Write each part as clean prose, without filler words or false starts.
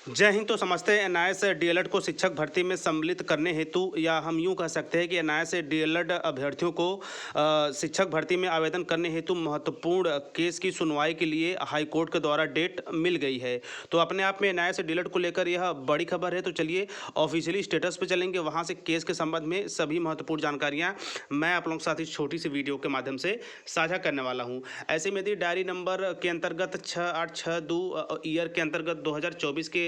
जय हिंद। तो समझते हैं एनआईएस डीएलएड को शिक्षक भर्ती में सम्मिलित करने हेतु, या हम यूं कह सकते हैं कि एनआईएस डीएलएड अभ्यर्थियों को शिक्षक भर्ती में आवेदन करने हेतु महत्वपूर्ण केस की सुनवाई के लिए हाई कोर्ट के द्वारा डेट मिल गई है। तो अपने आप में एनआईएस डीएलएड को लेकर यह बड़ी खबर है। तो चलिए ऑफिशियली स्टेटस पे चलेंगे, वहाँ से केस के संबंध में सभी महत्वपूर्ण जानकारियाँ मैं आप लोगों के साथ इस छोटी सी वीडियो के माध्यम से साझा करने वाला हूँ। ऐसे में यदि डायरी नंबर के अंतर्गत 6862 ईयर के अंतर्गत 2024 के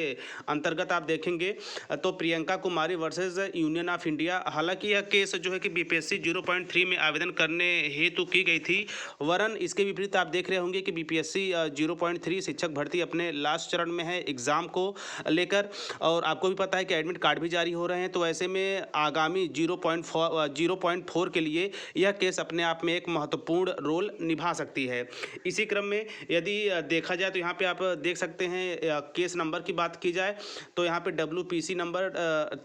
अंतर्गत आप देखेंगे तो Priyanka Kumari versus union of India, हालांकि यह केस जो है कि बीपीएससी 0.3 में आवेदन करने हेतु की गई थी, वरन इसके विपरीत आप देख रहे होंगे कि बीपीएससी 0.3 शिक्षक भर्ती अपने लास्ट चरण में है एग्जाम को लेकर, और आपको भी पता है कि एडमिट कार्ड भी जारी हो रहे हैं। तो ऐसे में आगामी 0.4 के लिए यह केस अपने आप में एक महत्वपूर्ण रोल निभा सकती है। इसी क्रम में यदि देखा जाए तो यहाँ पे आप देख सकते हैं केस नंबर की बात की जाए तो यहाँ पे WPC नंबर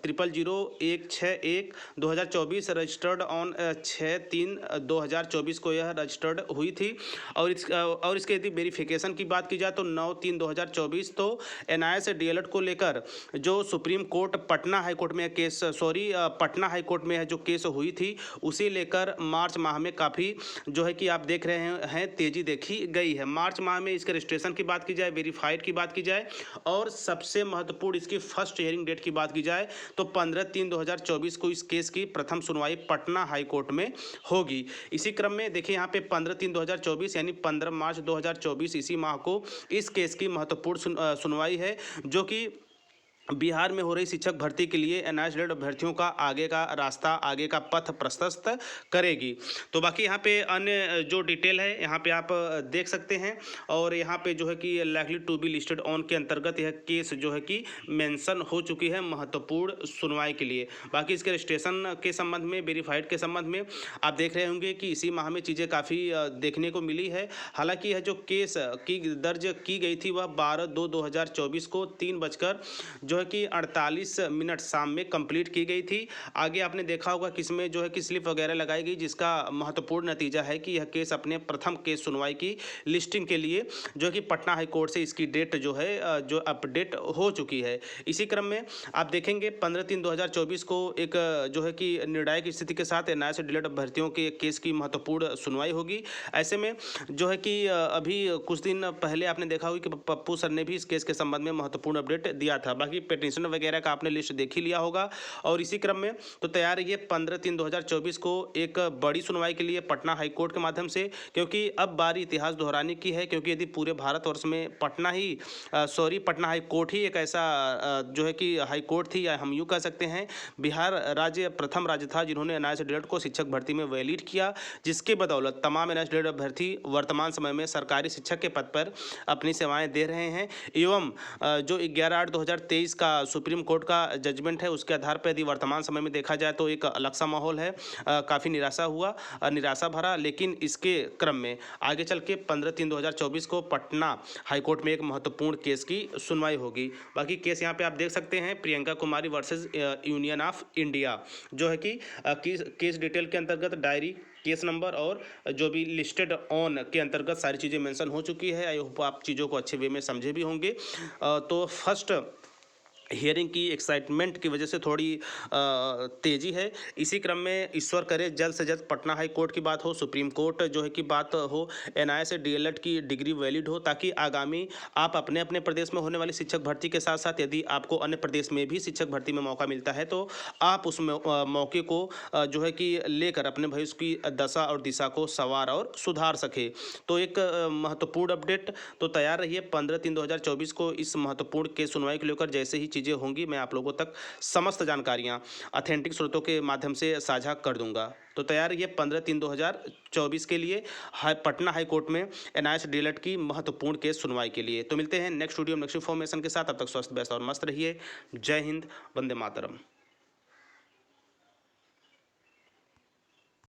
000161/2024 रजिस्टर्ड ऑन 6/3/2024 को यह रजिस्टर्ड हुई थी। और इसके यदि वेरिफिकेशन की बात की जाए तो 9/3/2024 तो एनआईएस डीएलएड को लेकर जो supreme court Patna high court में केस पटना हाई कोर्ट में है जो केस हुई थी, उसे लेकर मार्च माह में काफ़ी जो है कि आप देख रहे हैं तेज़ी देखी गई है। मार्च माह में इसके रजिस्ट्रेशन की बात की जाए, वेरीफाइड की बात की जाए, और सबसे महत्वपूर्ण इसकी फर्स्ट हियरिंग डेट की बात की जाए तो 15/3/2024 को इस केस की प्रथम सुनवाई पटना हाई कोर्ट में होगी। इसी क्रम में देखिए यहाँ पे 15/3/2024 यानी 15 मार्च 2024 इसी माह को इस केस की महत्वपूर्ण सुनवाई है, जो कि बिहार में हो रही शिक्षक भर्ती के लिए एनआईएस डीएलएड अभ्यर्थियों का आगे का रास्ता, आगे का पथ प्रशस्त करेगी। तो बाकी यहाँ पे अन्य जो डिटेल है यहाँ पे आप देख सकते हैं, और यहाँ पे जो है कि likely to be listed on के अंतर्गत यह केस जो है कि मेंशन हो चुकी है महत्वपूर्ण सुनवाई के लिए। बाकी इसके रजिस्ट्रेशन के संबंध में, वेरीफाइड के संबंध में आप देख रहे होंगे कि इसी माह में चीज़ें काफ़ी देखने को मिली है। हालाँकि यह जो केस की दर्ज की गई थी वह 12/2/2024 को 3 जो है कि 48 मिनट शाम में कंप्लीट की गई थी। आगे आपने देखा होगा कि इसमें जो है कि स्लिप वगैरह लगाई गई, जिसका महत्वपूर्ण नतीजा है कि यह केस अपने प्रथम केस सुनवाई की लिस्टिंग के लिए जो कि पटना हाई कोर्ट से इसकी डेट जो है जो अपडेट हो चुकी है। इसी क्रम में आप देखेंगे 15/3/2024 को एक जो है कि निर्णायक स्थिति के साथ एनआईएस डीएलएड अभ्यर्थियों के केस की महत्वपूर्ण सुनवाई होगी। ऐसे में जो है कि अभी कुछ दिन पहले आपने देखा होगा कि पप्पू सर ने भी इस केस के संबंध में महत्वपूर्ण अपडेट दिया था। बाकी पिटीशन वगैरह का आपने लिस्ट देख ही लिया होगा। और इसी क्रम में तो तैयार रहिए 15/3/2024 को एक बड़ी सुनवाई के लिए पटना हाई कोर्ट के माध्यम से, क्योंकि अब बारी इतिहास दोहराने की है। क्योंकि यदि पूरे भारतवर्ष में पटना हाई कोर्ट ही एक ऐसा जो है कि हाई कोर्ट थी, या हम यूँ कह सकते हैं बिहार राज्य प्रथम राज्य था जिन्होंने एनआईएस डीएलएड को शिक्षक भर्ती में वैलिड किया, जिसके बदौलत तमाम एनआईएस डीएलएड अभ्यर्थी वर्तमान समय में सरकारी शिक्षक के पद पर अपनी सेवाएं दे रहे हैं। एवं जो 11/8/2023 का सुप्रीम कोर्ट का जजमेंट है उसके आधार पर यदि वर्तमान समय में देखा जाए तो एक अलग सा माहौल है, काफ़ी निराशा भरा। लेकिन इसके क्रम में आगे चल के 15/3/2024 को पटना हाईकोर्ट में एक महत्वपूर्ण केस की सुनवाई होगी। बाकी केस यहाँ पे आप देख सकते हैं Priyanka Kumari versus union of India, जो है कि केस डिटेल के अंतर्गत डायरी, केस नंबर और जो भी लिस्टेड ऑन के अंतर्गत सारी चीज़ें मेंशन हो चुकी है। आई होप आप चीज़ों को अच्छे वे में समझे भी होंगे। तो फर्स्ट हियरिंग की एक्साइटमेंट की वजह से थोड़ी तेज़ी है। इसी क्रम में ईश्वर करे जल्द से जल्द पटना हाई कोर्ट की बात हो, सुप्रीम कोर्ट जो है कि बात हो, एनआईएस डीएलएड की डिग्री वैलिड हो, ताकि आगामी आप अपने अपने प्रदेश में होने वाली शिक्षक भर्ती के साथ साथ यदि आपको अन्य प्रदेश में भी शिक्षक भर्ती में मौका मिलता है तो आप उस मौके को जो है कि लेकर अपने भविष्य की दशा और दिशा को संवार और सुधार सके। तो एक महत्वपूर्ण अपडेट। तो तैयार रहिए 15/3/2024 को इस महत्वपूर्ण केस सुनवाई को लेकर जैसे ही चीज़ें होंगी मैं आप लोगों तक समस्त जानकारियां ऑथेंटिक स्रोतों के माध्यम से साझा कर दूंगा। तो तैयार रहिए 15/3/2024 के लिए पटना हाई कोर्ट में एनआईएस डीएलएड की महत्वपूर्ण केस सुनवाई के लिए। तो मिलते हैं नेक्स्ट वीडियो नेक्स्ट इन्फॉर्मेशन के साथ। अब तक स्वस्थ व्यस्त और मस्त रहिए। जय हिंद, वंदे मातरम।